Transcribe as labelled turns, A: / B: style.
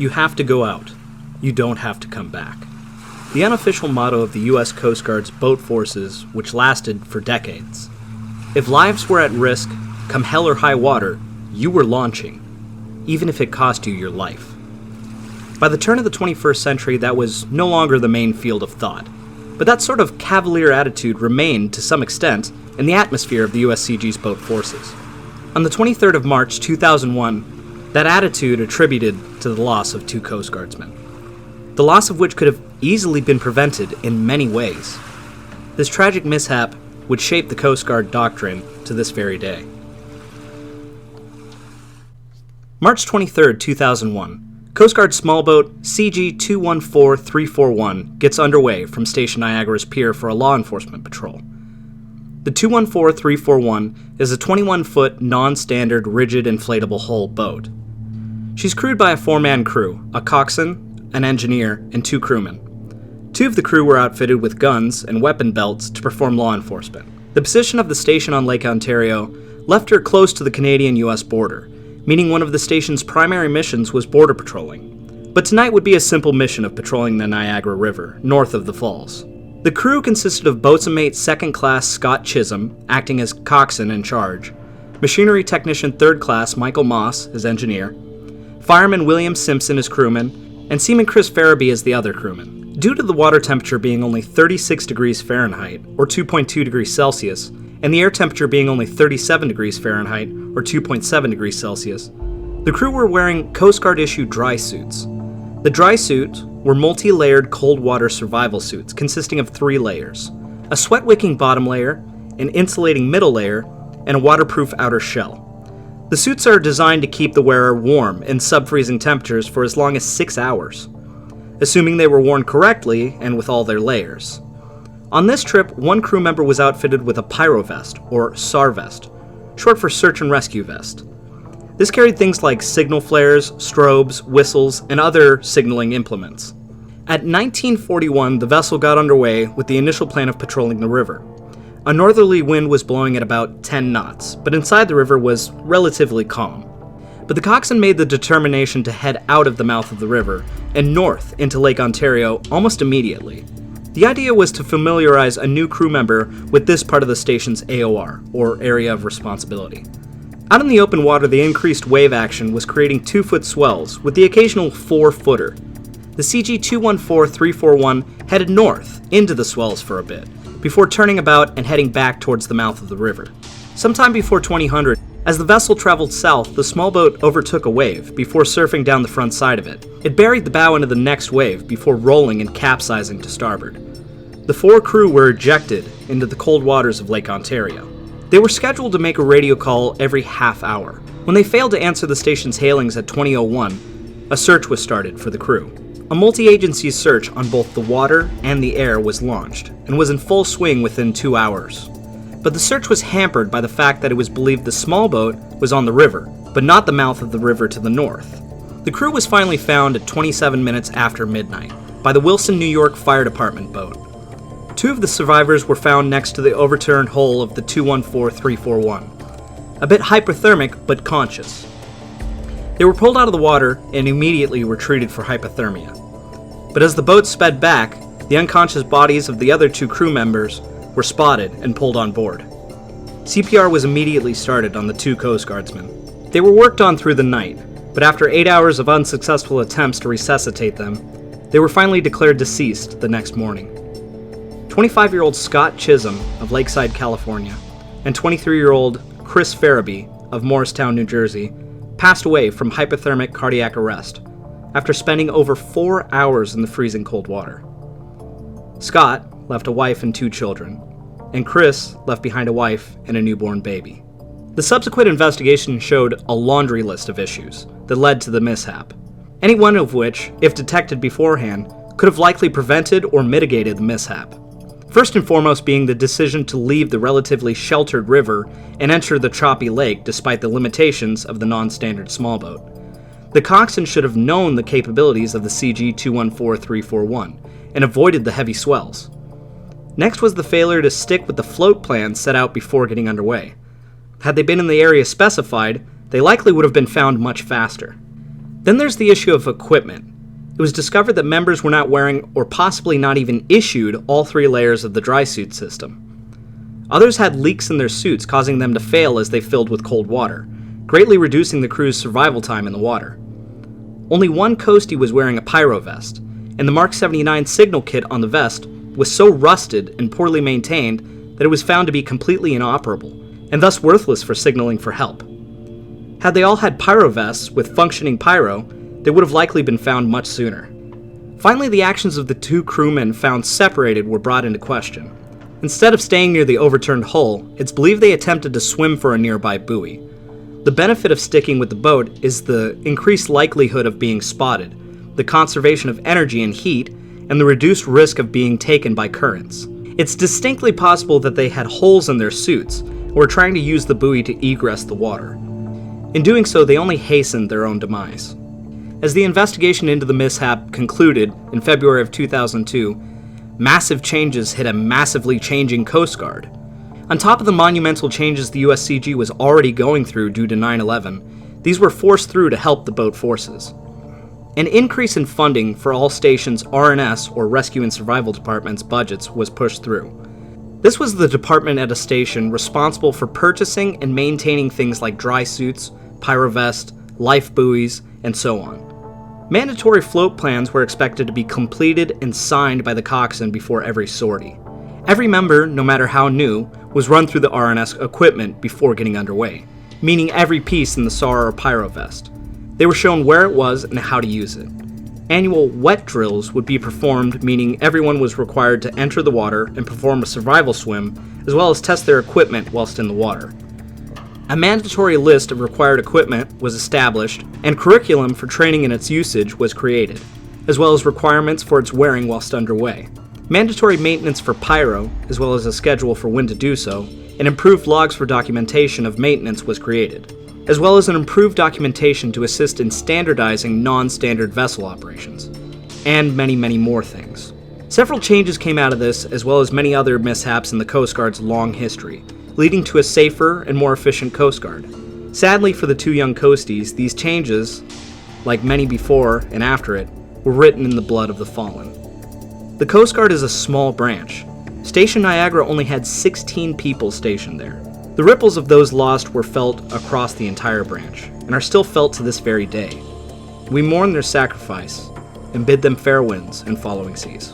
A: You have to go out. You don't have to come back. The unofficial motto of the U.S. Coast Guard's boat forces, which lasted for decades. If lives were at risk, come hell or high water, you were launching, even if it cost you your life. By the turn of the 21st century, that was no longer the main field of thought, but that sort of cavalier attitude remained, to some extent, in the atmosphere of the USCG's boat forces. On the 23rd of March 2001, that attitude attributed to the loss of 2 Coast Guardsmen, the loss of which could have easily been prevented in many ways. This tragic mishap would shape the Coast Guard doctrine to this very day. March 23, 2001, Coast Guard small boat CG-214341 gets underway from Station Niagara's pier for a law enforcement patrol. The 214341 is a 21-foot, non-standard, rigid, inflatable hull boat. She's crewed by a 4-man crew, a coxswain, an engineer, and 2 crewmen. 2 of the crew were outfitted with guns and weapon belts to perform law enforcement. The position of the station on Lake Ontario left her close to the Canadian-US border, meaning one of the station's primary missions was border patrolling. But tonight would be a simple mission of patrolling the Niagara River, north of the falls. The crew consisted of boatswain mate 2nd Class Scott Chisholm, acting as coxswain in charge, machinery technician 3rd Class Michael Moss as engineer, fireman William Simpson as crewman, and seaman Chris Farabee as the other crewman. Due to the water temperature being only 36 degrees Fahrenheit, or 2.2 degrees Celsius, and the air temperature being only 37 degrees Fahrenheit, or 2.7 degrees Celsius, the crew were wearing Coast Guard-issued dry suits. The dry suits were multi-layered cold water survival suits consisting of 3 layers, a sweat-wicking bottom layer, an insulating middle layer, and a waterproof outer shell. The suits are designed to keep the wearer warm in sub-freezing temperatures for as long as 6 hours, assuming they were worn correctly and with all their layers. On this trip, one crew member was outfitted with a pyro vest, or SAR vest, short for search and rescue vest. This carried things like signal flares, strobes, whistles, and other signaling implements. At 1941, the vessel got underway with the initial plan of patrolling the river. A northerly wind was blowing at about 10 knots, but inside the river was relatively calm. But the coxswain made the determination to head out of the mouth of the river and north into Lake Ontario almost immediately. The idea was to familiarize a new crew member with this part of the station's AOR, or Area of Responsibility. Out in the open water, the increased wave action was creating 2-foot swells, with the occasional 4-footer. The CG-214341 headed north into the swells for a bit, before turning about and heading back towards the mouth of the river. Sometime before 2000, as the vessel traveled south, the small boat overtook a wave before surfing down the front side of it. It buried the bow into the next wave before rolling and capsizing to starboard. The 4 crew were ejected into the cold waters of Lake Ontario. They were scheduled to make a radio call every half hour. When they failed to answer the station's hailings at 20:01, a search was started for the crew. A multi-agency search on both the water and the air was launched, and was in full swing within 2 hours. But the search was hampered by the fact that it was believed the small boat was on the river, but not the mouth of the river to the north. The crew was finally found at 27 minutes after midnight by the Wilson, New York Fire Department boat. 2 of the survivors were found next to the overturned hull of the 214341, a bit hypothermic but conscious. They were pulled out of the water and immediately were treated for hypothermia. But as the boat sped back, the unconscious bodies of the other 2 crew members were spotted and pulled on board. CPR was immediately started on the 2 Coast Guardsmen. They were worked on through the night, but after 8 hours of unsuccessful attempts to resuscitate them, they were finally declared deceased the next morning. 25-year-old Scott Chisholm of Lakeside, California, and 23-year-old Chris Farabee of Morristown, New Jersey, passed away from hypothermic cardiac arrest after spending over 4 hours in the freezing cold water. Scott left a wife and 2 children, and Chris left behind a wife and a newborn baby. The subsequent investigation showed a laundry list of issues that led to the mishap, any one of which, if detected beforehand, could have likely prevented or mitigated the mishap. First and foremost being the decision to leave the relatively sheltered river and enter the choppy lake despite the limitations of the non-standard small boat. The coxswain should have known the capabilities of the CG-214341 and avoided the heavy swells. Next was the failure to stick with the float plan set out before getting underway. Had they been in the area specified, they likely would have been found much faster. Then there's the issue of equipment. It was discovered that members were not wearing, or possibly not even issued, all 3 layers of the dry suit system. Others had leaks in their suits, causing them to fail as they filled with cold water, greatly reducing the crew's survival time in the water. Only one coastie was wearing a pyro vest, and the Mark 79 signal kit on the vest was so rusted and poorly maintained that it was found to be completely inoperable, and thus worthless for signaling for help. Had they all had pyro vests with functioning pyro, they would have likely been found much sooner. Finally, the actions of the 2 crewmen found separated were brought into question. Instead of staying near the overturned hull, it's believed they attempted to swim for a nearby buoy. The benefit of sticking with the boat is the increased likelihood of being spotted, the conservation of energy and heat, and the reduced risk of being taken by currents. It's distinctly possible that they had holes in their suits and were trying to use the buoy to egress the water. In doing so, they only hastened their own demise. As the investigation into the mishap concluded in February of 2002, massive changes hit a massively changing Coast Guard. On top of the monumental changes the USCG was already going through due to 9/11, these were forced through to help the boat forces. An increase in funding for all stations' R&S, or Rescue and Survival Departments, budgets was pushed through. This was the department at a station responsible for purchasing and maintaining things like dry suits, pyrovest, life buoys, and so on. Mandatory float plans were expected to be completed and signed by the coxswain before every sortie. Every member, no matter how new, was run through the R&S equipment before getting underway, meaning every piece in the SAR or pyrovest. They were shown where it was and how to use it. Annual wet drills would be performed, meaning everyone was required to enter the water and perform a survival swim, as well as test their equipment whilst in the water. A mandatory list of required equipment was established, and curriculum for training in its usage was created, as well as requirements for its wearing whilst underway. Mandatory maintenance for pyro, as well as a schedule for when to do so, and improved logs for documentation of maintenance was created, as well as an improved documentation to assist in standardizing non-standard vessel operations, and many, many more things. Several changes came out of this, as well as many other mishaps in the Coast Guard's long history, leading to a safer and more efficient Coast Guard. Sadly for the 2 young coasties, these changes, like many before and after it, were written in the blood of the fallen. The Coast Guard is a small branch. Station Niagara only had 16 people stationed there. The ripples of those lost were felt across the entire branch, and are still felt to this very day. We mourn their sacrifice, and bid them fair winds and following seas.